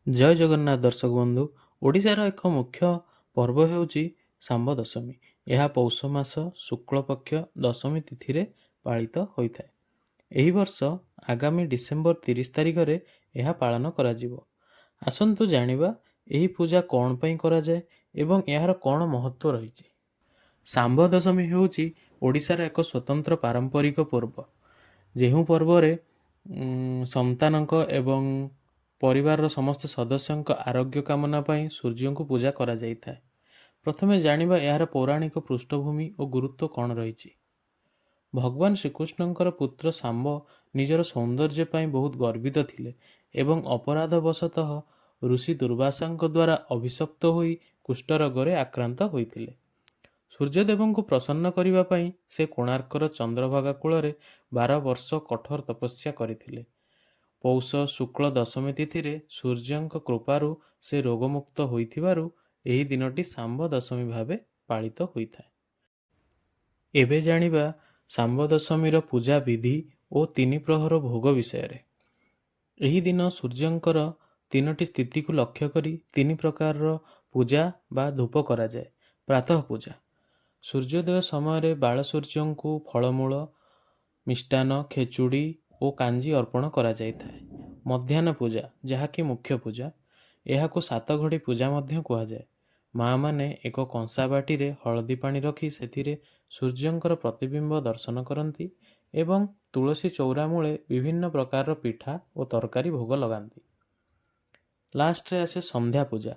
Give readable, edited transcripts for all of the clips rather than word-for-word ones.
ଜୟ ଜଗନ୍ନାଥ ଦର୍ଶକ ବନ୍ଧୁ। ଓଡ଼ିଶାର ଏକ ମୁଖ୍ୟ ପର୍ବ ହେଉଛି ଶାମ୍ବ ଦଶମୀ। ଏହା ପୌଷ ମାସ ଶୁକ୍ଳପକ୍ଷ ଦଶମୀ ତିଥିରେ ପାଳିତ ହୋଇଥାଏ। ଏହି ବର୍ଷ ଆଗାମୀ ଡିସେମ୍ବର 30 ତାରିଖରେ ଏହା ପାଳନ କରାଯିବ। ଆସନ୍ତୁ ଜାଣିବା ଏହି ପୂଜା କ'ଣ ପାଇଁ କରାଯାଏ ଏବଂ ଏହାର କ'ଣ ମହତ୍ତ୍ୱ ରହିଛି। ଶାମ୍ବ ଦଶମୀ ହେଉଛି ଓଡ଼ିଶାର ଏକ ସ୍ୱତନ୍ତ୍ର ପାରମ୍ପରିକ ପର୍ବ। ଯେଉଁ ପର୍ବରେ ସନ୍ତାନଙ୍କ ଏବଂ ପରିବାରର ସମସ୍ତ ସଦସ୍ୟଙ୍କ ଆରୋଗ୍ୟ କାମନା ପାଇଁ ସୂର୍ଯ୍ୟଙ୍କୁ ପୂଜା କରାଯାଇଥାଏ। ପ୍ରଥମେ ଜାଣିବା ଏହାର ପୌରାଣିକ ପୃଷ୍ଠଭୂମି ଓ ଗୁରୁତ୍ୱ କ'ଣ ରହିଛି। ଭଗବାନ ଶ୍ରୀକୃଷ୍ଣଙ୍କର ପୁତ୍ର ଶାମ୍ବ ନିଜର ସୌନ୍ଦର୍ଯ୍ୟ ପାଇଁ ବହୁତ ଗର୍ବିତ ଥିଲେ ଏବଂ ଅପରାଧବଶତଃ ଋଷି ଦୁର୍ବାସାଙ୍କ ଦ୍ୱାରା ଅଭିଶପ୍ତ ହୋଇ କୁଷ୍ଠ ରୋଗରେ ଆକ୍ରାନ୍ତ ହୋଇଥିଲେ। ସୂର୍ଯ୍ୟଦେବଙ୍କୁ ପ୍ରସନ୍ନ କରିବା ପାଇଁ ସେ କୋଣାର୍କର ଚନ୍ଦ୍ରଭାଗା କୂଳରେ 12 ବର୍ଷ କଠୋର ତପସ୍ୟା କରିଥିଲେ। ପୌଷ ଶୁକ୍ଳ ଦଶମୀ ତିଥିରେ ସୂର୍ଯ୍ୟଙ୍କ କୃପାରୁ ସେ ରୋଗମୁକ୍ତ ହୋଇଥିବାରୁ ଏହି ଦିନଟି ଶାମ୍ବ ଦଶମୀ ଭାବେ ପାଳିତ ହୋଇଥାଏ। ଏବେ ଜାଣିବା ଶାମ୍ବ ଦଶମୀର ପୂଜା ବିଧି ଓ 3 ପ୍ରହର ଭୋଗ ବିଷୟରେ। ଏହି ଦିନ ସୂର୍ଯ୍ୟଙ୍କର 3ଟି ସ୍ଥିତିକୁ ଲକ୍ଷ୍ୟ କରି 3 ପ୍ରକାରର ପୂଜା ବା ଧୂପ କରାଯାଏ। ପ୍ରାତଃ ପୂଜା। ସୂର୍ଯ୍ୟୋଦୟ ସମୟରେ ବାଳସୂର୍ଯ୍ୟଙ୍କୁ ଫଳମୂଳ, ମିଷ୍ଟାନ୍ନ, ଖେଚୁଡ଼ି ଓ କାଞ୍ଜି ଅର୍ପଣ କରାଯାଇଥାଏ। ମଧ୍ୟାହ୍ନ ପୂଜା, ଯାହାକି ମୁଖ୍ୟ ପୂଜା। ଏହାକୁ 7 ଘଡ଼ି ପୂଜା ମଧ୍ୟ କୁହାଯାଏ। ମାଆମାନେ ଏକ କଂସା ବାଟିରେ ହଳଦୀ ପାଣି ରଖି ସେଥିରେ ସୂର୍ଯ୍ୟଙ୍କର ପ୍ରତିବିମ୍ବ ଦର୍ଶନ କରନ୍ତି ଏବଂ ତୁଳସୀ ଚଉରା ମୂଳେ ବିଭିନ୍ନ ପ୍ରକାରର ପିଠା ଓ ତରକାରୀ ଭୋଗ ଲଗାନ୍ତି। ଲାଷ୍ଟରେ ଆସେ ସନ୍ଧ୍ୟା ପୂଜା।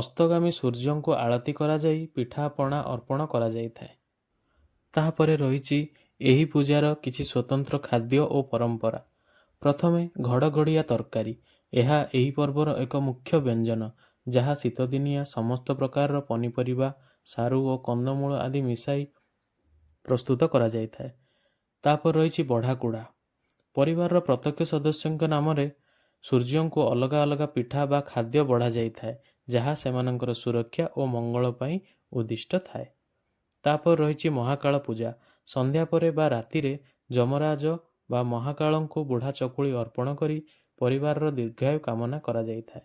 ଅସ୍ତଗାମୀ ସୂର୍ଯ୍ୟଙ୍କୁ ଆଳତି କରାଯାଇ ପିଠାପଣା ଅର୍ପଣ କରାଯାଇଥାଏ। ତାହାପରେ ରହିଛି ଏହି ପୂଜାର କିଛି ସ୍ୱତନ୍ତ୍ର ଖାଦ୍ୟ ଓ ପରମ୍ପରା। ପ୍ରଥମେ ଘଡ଼ଘଡ଼ିଆ ତରକାରୀ। ଏହା ଏହି ପର୍ବର ଏକ ମୁଖ୍ୟ ବ୍ୟଞ୍ଜନ, ଯାହା ଶୀତଦିନିଆ ସମସ୍ତ ପ୍ରକାରର ପନିପରିବା, ସାରୁ ଓ କନ୍ଦମୂଳ ଆଦି ମିଶାଇ ପ୍ରସ୍ତୁତ କରାଯାଇଥାଏ। ତାପରେ ରହିଛି ବଢ଼ାକୁଢ଼ା। ପରିବାରର ପ୍ରତ୍ୟେକ ସଦସ୍ୟଙ୍କ ନାମରେ ସୂର୍ଯ୍ୟଙ୍କୁ ଅଲଗା ଅଲଗା ପିଠା ବା ଖାଦ୍ୟ ବଢ଼ାଯାଇଥାଏ, ଯାହା ସେମାନଙ୍କର ସୁରକ୍ଷା ଓ ମଙ୍ଗଳ ପାଇଁ ଉଦ୍ଦିଷ୍ଟ ଥାଏ। ତାପରେ ରହିଛି ମହାକାଳ ପୂଜା। ସନ୍ଧ୍ୟା ପରେ ବା ରାତିରେ ଯମରାଜ ବା ମହାକାଳଙ୍କୁ ବୁଢ଼ା ଚକୁଳି ଅର୍ପଣ କରି ପରିବାରର ଦୀର୍ଘାୟୁ କାମନା କରାଯାଇଥାଏ।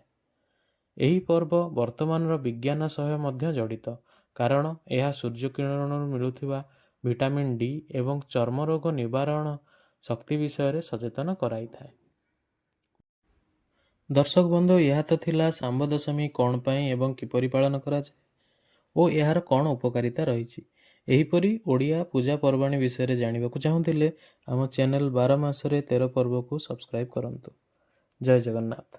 ଏହି ପର୍ବ ବର୍ତ୍ତମାନର ବିଜ୍ଞାନ ସହ ମଧ୍ୟ ଜଡ଼ିତ, କାରଣ ଏହା ସୂର୍ଯ୍ୟକିରଣରୁ ମିଳୁଥିବା ଭିଟାମିନ୍ ଡି ଏବଂ ଚର୍ମ ରୋଗ ନିବାରଣ ଶକ୍ତି ବିଷୟରେ ସଚେତନ କରାଇଥାଏ। ଦର୍ଶକ ବନ୍ଧୁ, ଏହା ତ ଥିଲା ଶାମ୍ବ ଦଶମୀ କ'ଣ ପାଇଁ ଏବଂ କିପରି ପାଳନ କରାଯାଏ ଓ ଏହାର କ'ଣ ଉପକାରିତା ରହିଛି। ଏହିପରି ଓଡ଼ିଆ ପୂଜା ପର୍ବାଣୀ ବିଷୟରେ ଜାଣିବାକୁ ଚାହୁଁଥିଲେ ଆମ ଚ୍ୟାନେଲ 12 ମାସରେ 13 ପର୍ବକୁ ସବସ୍କ୍ରାଇବ୍ କରନ୍ତୁ। ଜୟ ଜଗନ୍ନାଥ।